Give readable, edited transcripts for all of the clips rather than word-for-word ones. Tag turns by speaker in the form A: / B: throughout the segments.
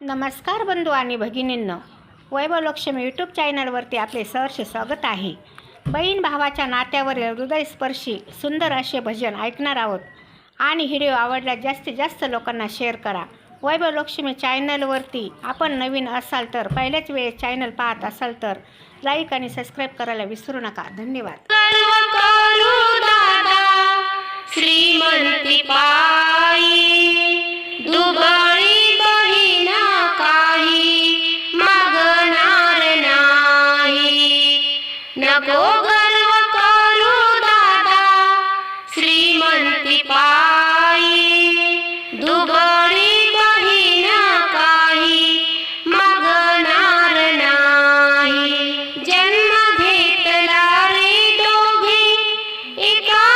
A: नमस्कार बंधू आणि भगिनींनो, वैभवलक्ष्मी यूट्यूब चॅनलवरती आपले सहर्ष स्वागत आहे. बहीण भावाच्या नात्यावरील हृदयस्पर्शी सुंदर असे भजन ऐकणार आहोत आणि व्हिडिओ आवडल्यास जास्तीत जास्त लोकांना शेअर करा. वैभवलक्ष्मी चॅनलवरती आपण नवीन असाल तर, पहिल्याच वेळेस चॅनल पाहत असाल तर लाईक आणि सबस्क्राईब करायला विसरू नका. धन्यवाद.
B: श्रीमंती पायी दुबळी बहीण काही मागणार नाही. नको गर्व करू दादा, श्रीमंती पायी दुबळी बहीण काही मागणार नाही. जन्म घेतला रे दोघी एका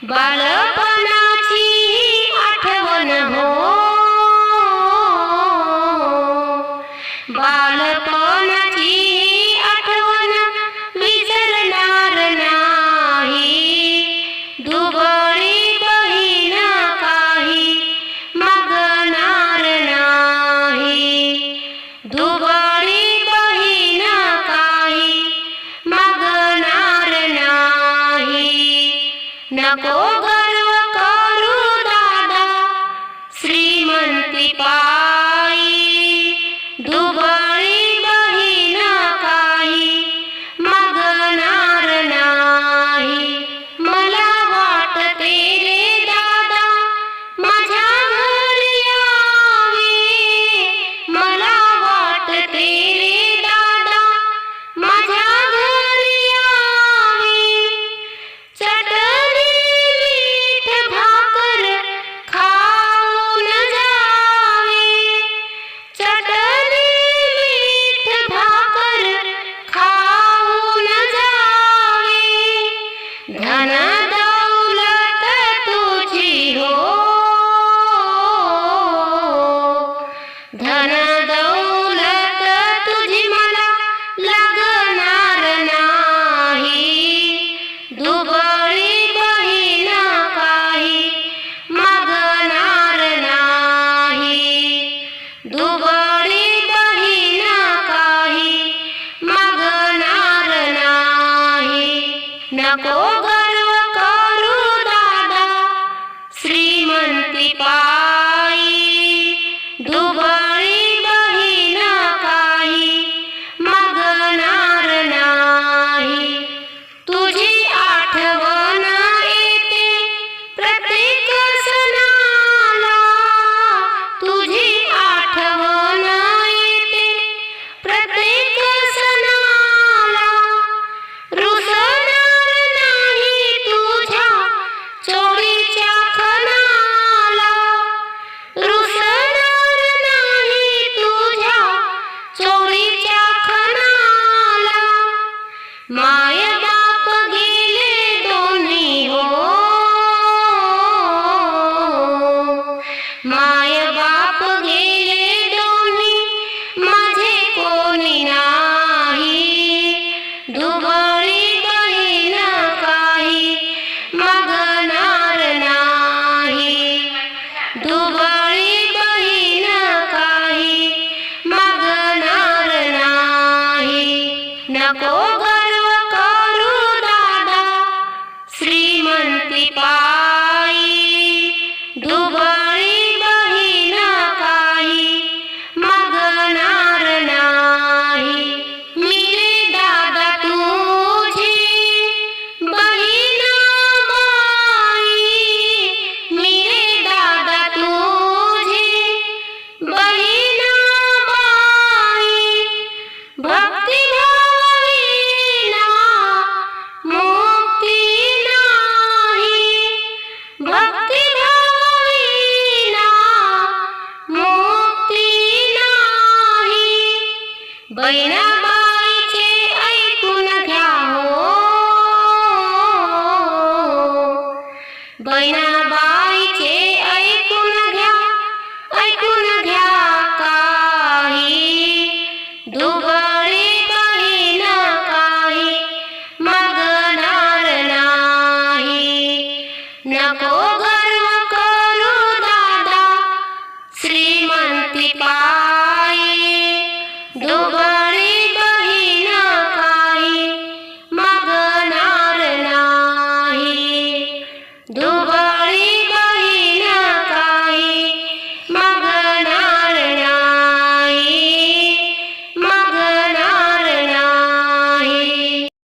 B: बालपणाची आठवण हो, बालपणाची आठवण विसरणार नाही. दुबळी बहीण काही मागणार नाही. दुबळी बहीण काही मागणार नाही. नको गर्व करू दादा, श्रीमंती पायी दुबळी बहीण काही मागणार नाही. मला वाटते रे दादा माझ्या घरी यावे, मला वाटते रे दादा माझ्या घरी यावे. धन दौलत तुझी हो, धन दौलत तुझी मला लागणार नाही. दुबळी बहीण काही मागणार नाही. दुबळी बहीण काही मागणार नाही. नको गर्व करू दादा, श्रीमंती पायी दुबळी बहीण काही मागणार नाही. तुझी आठवण येते प्रत्येक सणाला, तुझी आठवण येते प्रत्येक सणाला. चोरीच्या खणाला रुसणार नाही, तुझ्या चोरीच्या खणाला. माय बाप गेले दोन्ही हो, माय बाप गेले दोन्ही माझे कोणी नाही. दुबळी बहीण काही मागणार नाही. दुबळी बहीण काही मागणार नाही. नको गर्व करू दादा, श्रीमंती